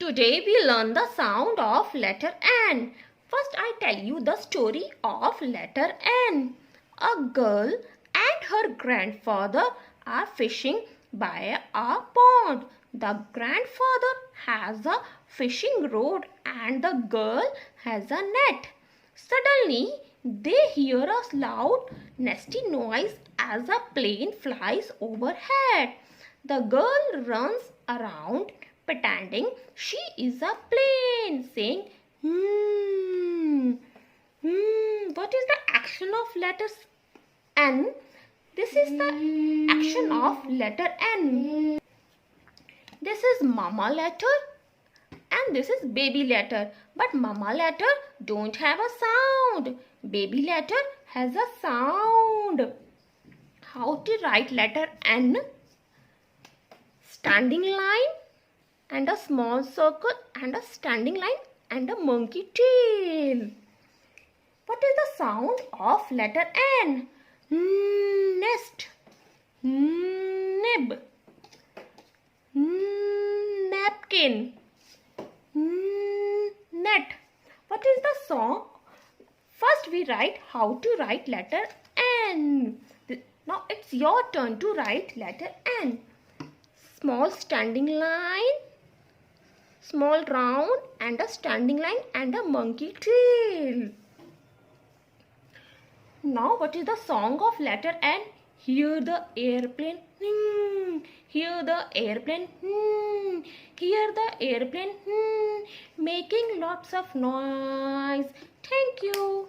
Today we learn the sound of letter N. First I tell you the story of letter N. A girl and her grandfather are fishing by a pond. The grandfather has a fishing rod and the girl has a net. Suddenly they hear a loud nasty noise as a plane flies overhead. The girl runs around pretending she is a plane, saying, What is the action of letters N? This is the action of letter N. This is mama letter and this is baby letter. But mama letter don't have a sound. Baby letter has a sound. How to write letter N? Standing line and a small circle and a standing line and a monkey tail. What is the sound of letter N? Nest, nib, napkin, net. What is the song? First we write how to write letter N. Now it's your turn to write letter N. Small standing line, small round and a standing line and a monkey tail. Now what is the song of letter N? Hear the airplane, hear the airplane, hear the airplane, making lots of noise. Thank you.